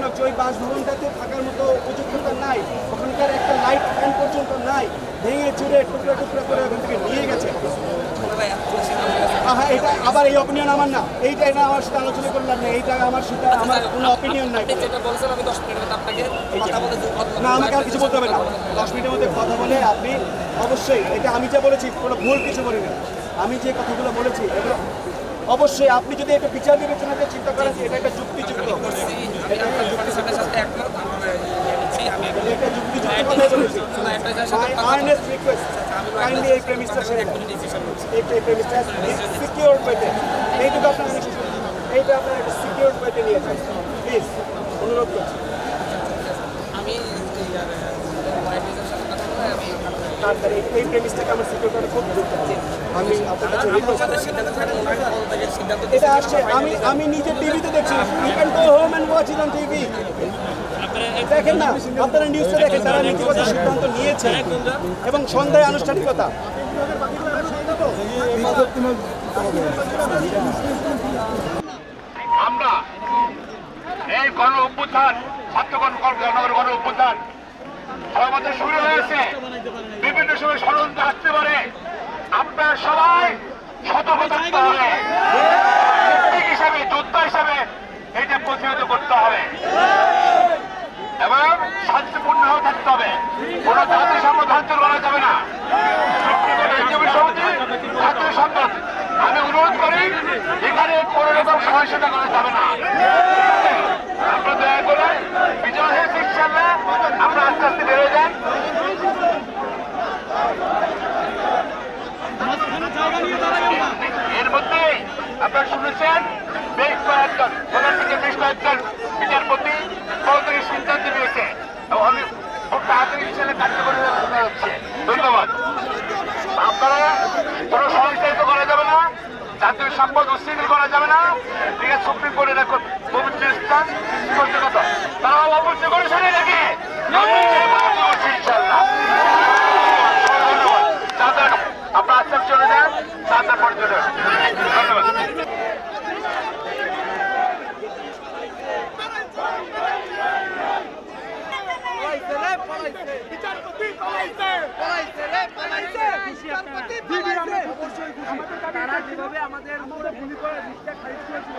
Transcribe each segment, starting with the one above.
দুঃখজনক যে ওই বাসভবনটাতে থাকার মতো উপযুক্ততা নাই, ওখানকার একটা লাইট ফ্যান পর্যন্ত নাই, ভেঙে চুরে টুকরা টুকরা করে ওখান থেকে নিয়ে গেছে। হ্যাঁ, এটা আবার এই অপিনিয়ন আমার না, এইটা এটা আমার সাথে আলোচনা করলাম না, এইটা আমার সাথে আমার কোনো অপিনিয়ন নাই। না, আমাকে আর কিছু বলতে হবে না, 10 মিনিটের মধ্যে কথা বলে আপনি অবশ্যই, এটা আমি যা বলেছি কোনো ভুল কিছু বলি না, আমি যে কথাগুলো বলেছি এগুলো অবশ্যই আপনি যদি একটা বিচার বিবেচনাতে চিন্তা করেন এটা একটা যুক্তিযুক্ত এইটুকু আপনার এইটা আপনার একটা সিকিউর ওয়েতে নিয়ে যান প্লিজ, অনুরোধ করছি। তারপরে এই প্রেমিসটাকে আমার সিকিউর করা খুব গুরুত্বপূর্ণ। আমি এটা আসছে, আমি নিজে টিভিতে দেখছি, you can go home and watch it on TV. দেখেন না, আপনারা নিউজটা দেখেন, তারা নীতিগত সিদ্ধান্ত নিয়েছে এবং সন্ধ্যায় আনুষ্ঠানিকতা। আমরা এই গণ অভ্যুত্থান, ছাত্রগণ গণ অভ্যুত্থান আমাদের শুরু হয়েছে, বিভিন্ন সময় ষড়যন্ত্র আসতে পারে, আপনার সবাই সতর্ক থাকতে হবে, হিসাবে যোদ্ধা হিসাবে এটা প্রতিহত করতে হবে এবং শান্তিপূর্ণ থাকতে হবে। কোন জাতি সম্পদ ভাঙচুর করা যাবে না। ছাত্র সংসদ আমি অনুরোধ করি এখানে কোন রকম সহিংসতা করা যাবে না। আমরা দয়া করে বিজয় হয়েছে ইনশাআল্লাহ, আমরা আস্তে আস্তে বেরোয় যান। এর মধ্যে আপনারা শুনেছেন বেশ কয়েকজন প্রধান থেকে বেশ কয়েকজন বিচারপতি সরকারি সিদ্ধান্ত নিয়েছে এবং আমি খুব তাড়াতাড়ি হিসেবে কার্যকরী হচ্ছে। ধন্যবাদ। আপনারা কোনো সহিংসতা করা যাবে না, জাতীয় সম্পদ উচ্ছেদ করা যাবে না, ঠিক আছে? সুপ্রিম কোর্টের পবিত্র স্থান স্পষ্ট কথা, তারা অবশ্যই করে সরিয়ে রাখে ইনশাল্লাহ। আপনার আস্তে চলে যান, তারপর চলে যান। ধন্যবাদ। তারা যেভাবে আমাদের গুলি করে রিক্সা খারিজ করেছিল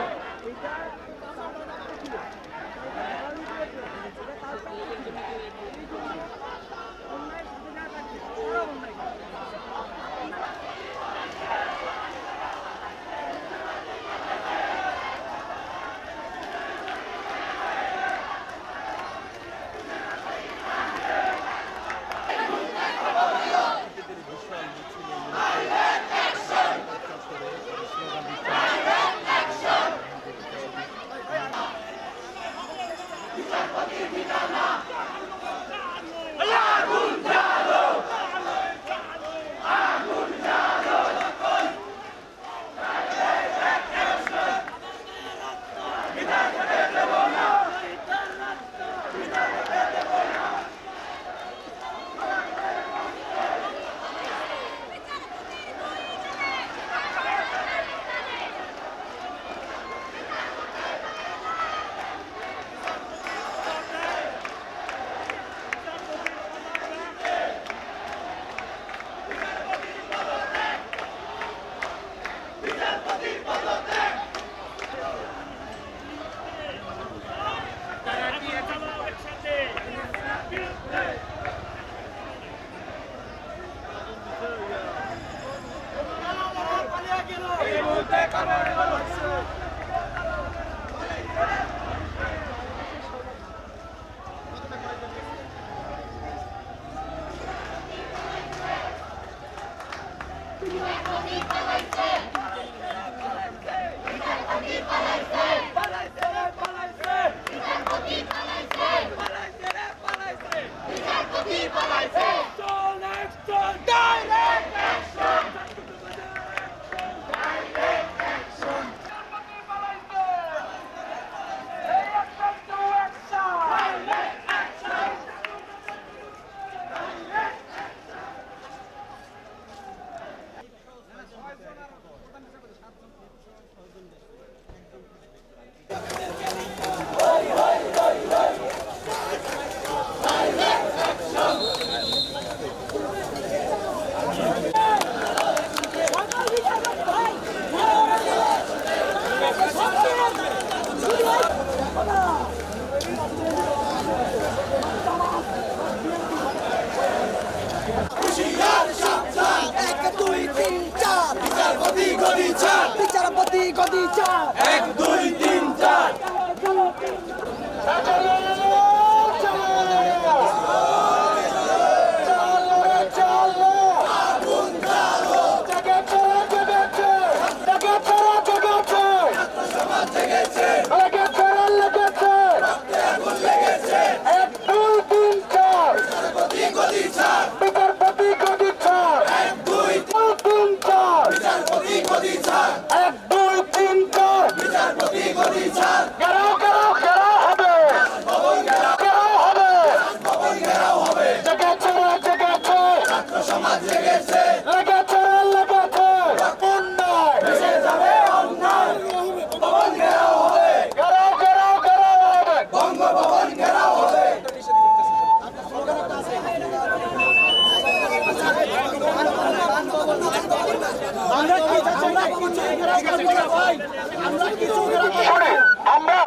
1 2 3 4 ঘেরাও হবে জেগেছে লেগেছে অন্যায় ঘেরাও হবে আমরা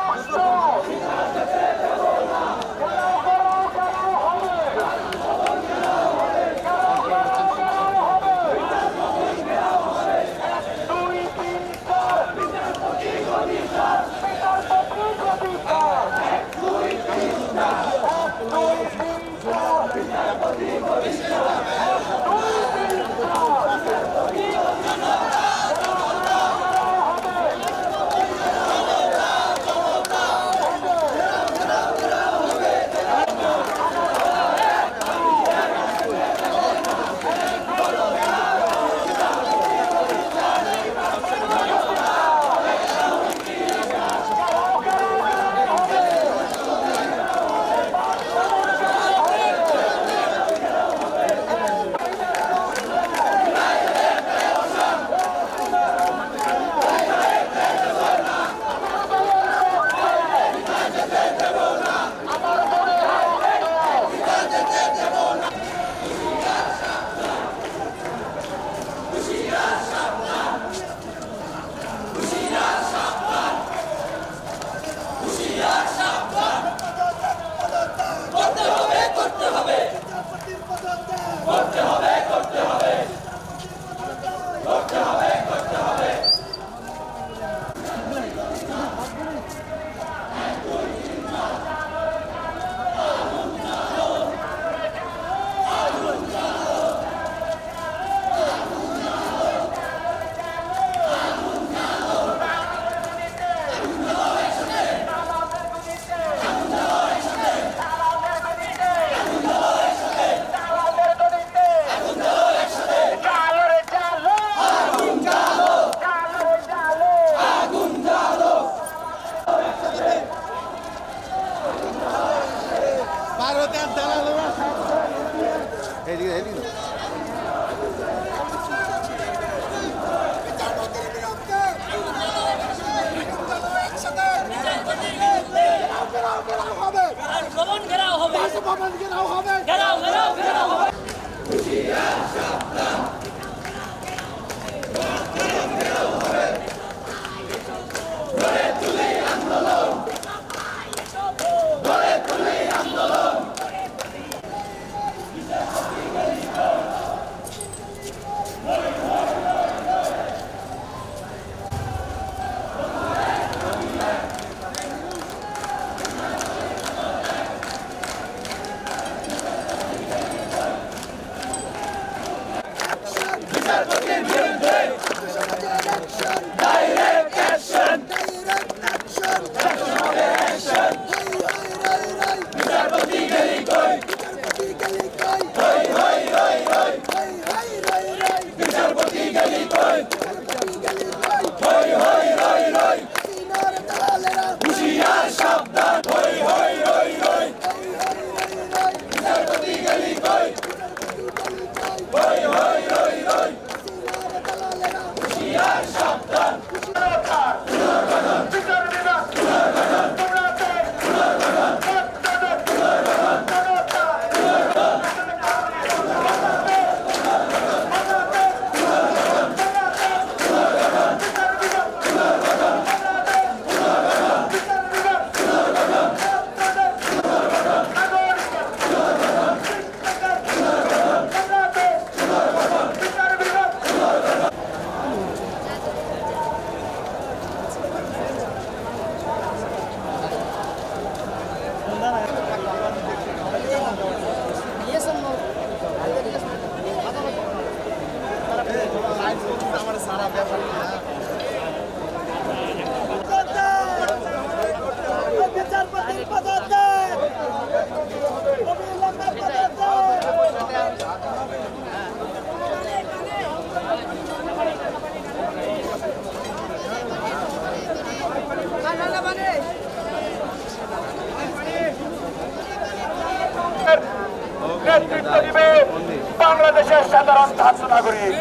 সাধারণ ছাত্র নাগরিক।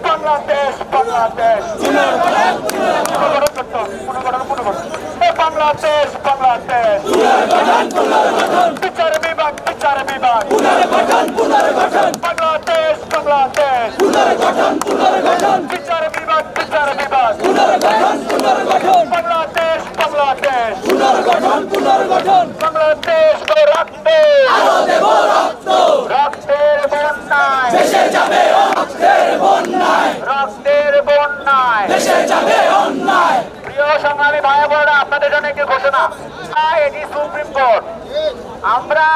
বাংলাদেশ বাংলাদেশ বাংলাদেশ বাংলাদেশ বিচার বিভাগ বাংলাদেশ বাংলাদেশ বিচার বিভাগ বাংলাদেশ বাংলাদেশ বাংলাদেশ রাখতে রক্তের বন্যায় রক্তের বন্যায় প্রিয় সংগ্রামী ভাই বোনেরা, আপনাদের জন্য একটি ঘোষণা। এটি সুপ্রিম কোর্ট। আমরা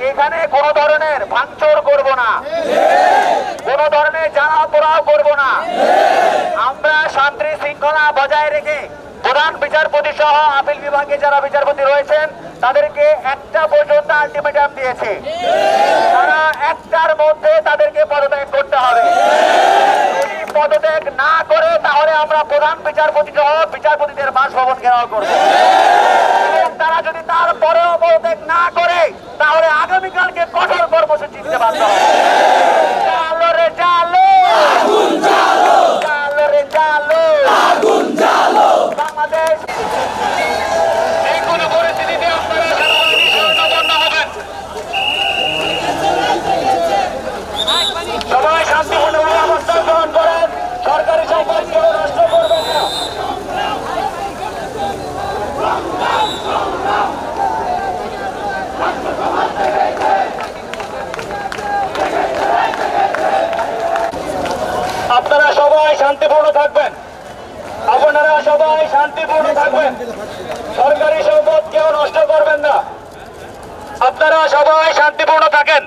এখানে কোনো ধরনের ভাঙচুর করব না, কোনো ধরনের জ্বালা পোড়াও করব না। আমরা শান্তি শৃঙ্খলা বজায় রেখে প্রধান বিচারপতি সহ আপিল বিভাগে যারা বিচারপতি রয়েছেন তাদেরকে 1টা পর্যন্ত আলটিমেটাম দিয়েছে। তারা 1টার মধ্যে তাদেরকে পদত্যাগ করতে হবে। যদি পদত্যাগ না করে তাহলে আমরা প্রধান বিচারপতি সহ বিচারপতিদের বাসভবন ঘেরাও করব। এবং তারা যদি তারপরেও পদত্যাগ না করে তাহলে আগামীকালকে কঠোর কর্মসূচি দিতে বাধ্য হবে। চালো রে চালো, চালো রে চালো, বাংলাদেশ এই কোন পরিস্থিতিতে আপনারা সেনাবাহিনী শরণাপন্ন হবেন। সবাই শান্তিপূর্ণভাবে অবস্থান গ্রহণ করেন। সরকারি সম্পদ কেউ নষ্ট করবেন না। আপনারা সবাই শান্তিপূর্ণ থাকবেন। আপনারা সবাই শান্তিপূর্ণ থাকবেন। সরকারি সম্পদ কেউ নষ্ট করবেন না। আপনারা সবাই শান্তিপূর্ণ থাকেন।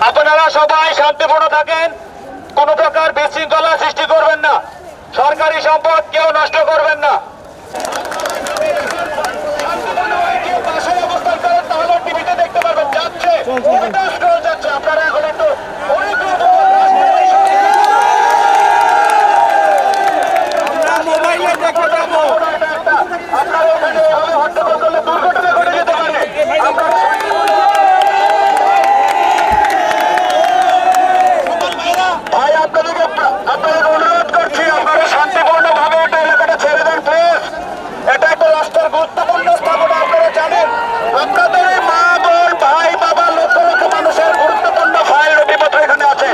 আপনারা সবাই শান্তিপূর্ণ থাকেন। কোন প্রকার বিশৃঙ্খলা সৃষ্টি করবেন না। সরকারি সম্পদ কেউ নষ্ট করবেন না। অবস্থান করেন তাহলে টিভিতে দেখতে পারবেন। যাচ্ছে যাচ্ছে। আপনারা এখন একটু মোবাইলে দেখে যাবো। আপনারা ওখানে এভাবে হট্টগোল করলে দুর্ঘটনা ঘটে যেতে পারে। ভাই আপনাদেরকে অনুরোধ করছি, আপনারা শান্তিপূর্ণভাবে এটা এলাকাটা ছেড়ে দেন প্লিজ। এটা একটা রাষ্ট্রের গুরুত্বপূর্ণ স্থাপনা, আপনারা জানেন। আপনাদের মা বোন ভাই বাবা লক্ষ লক্ষ মানুষের গুরুত্বপূর্ণ ফাইল নথিপত্র এখানে আছে।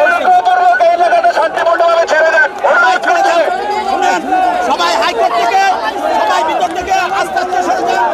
অনুগ্রহপূর্বক এই এলাকাটা শান্তিপূর্ণভাবে ছেড়ে দেন, অনুরোধ করছি। সবাই হাইকোর্ট থেকে, সবাই ভিতর থেকে আস্তে আস্তে সরে যান।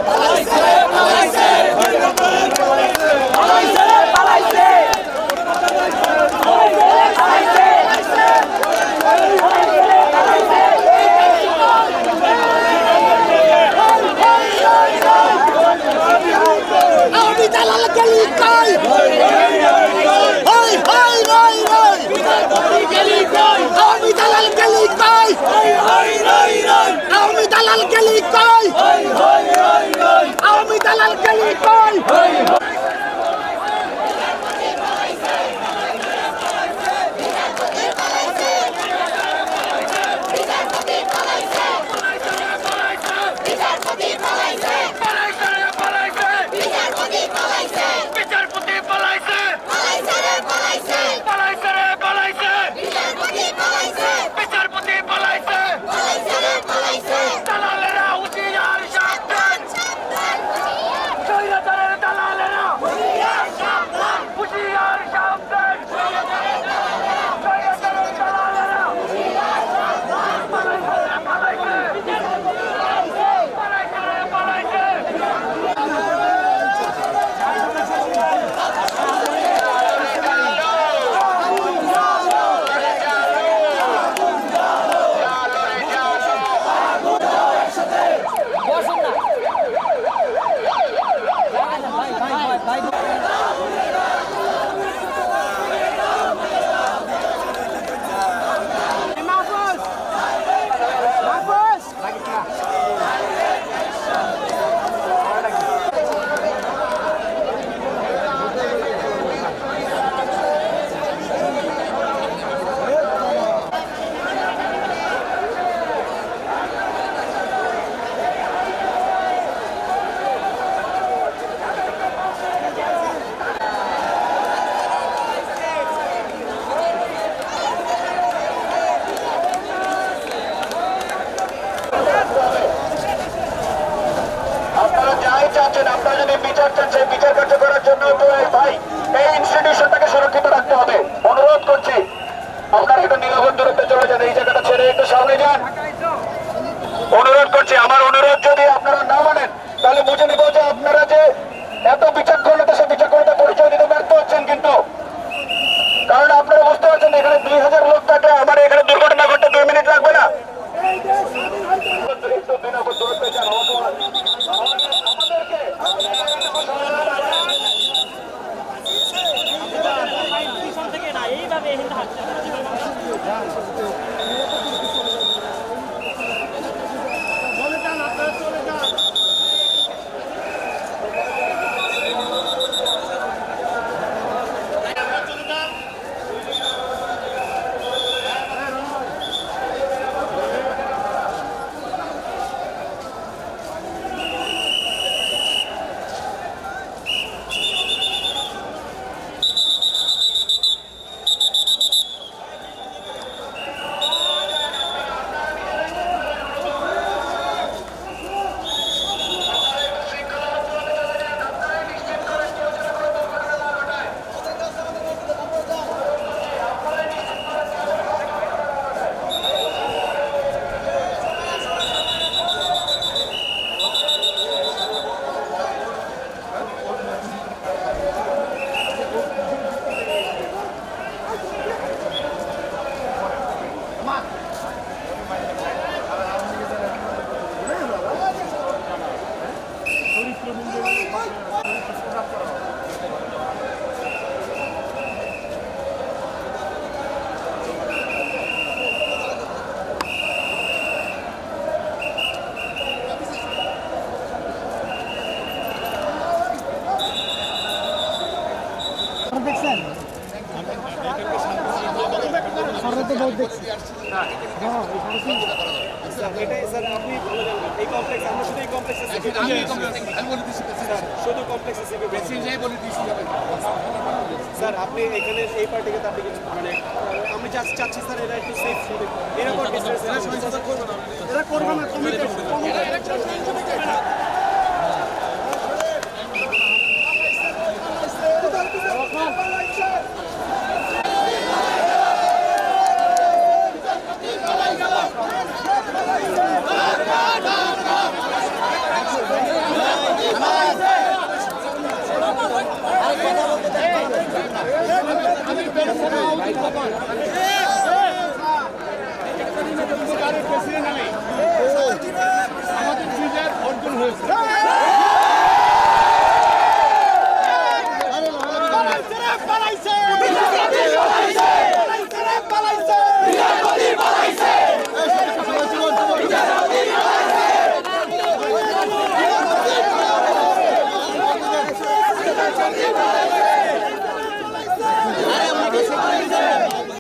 করছেন, আপনারা যদি বিচার চান সেই বিচার কার্য করার জন্য তো ভাই এই ইনস্টিটিউশনটাকে সুরক্ষিত রাখতে হবে। অনুরোধ করছি আপনারা একটু নিরাপদ দূরত্বে চলে যান, এই জায়গাটা ছেড়ে একটু সামনে যান। অনুরোধ করছি, আমার অনুরোধ যদি আপনারা না মানেন তাহলে বুঝে নেব যে আপনারা যে এত বিচক্ষণতা সে বিচক্ষণতা পরিচয় দিতে ব্যর্থ হচ্ছেন। কিন্তু কারণ আপনারা বুঝতে পারছেন এখানে 2000 লোক থাকলে আমার এখানে দুর্ঘটনা ঘটতে 2 মিনিট লাগবে না। এটাই স্যার আপনি ভালো জানবেন এই কমপ্লেক্স আমরা শুধু এই কমপ্লেক্সে শুধু কমপ্লেক্সে স্যার আপনি এখানে এই পার্টিকে তার দিকে মানে আমি চাচ্ছি স্যার এরা একটু সেফ হবে এরকম এরা করবে না আমি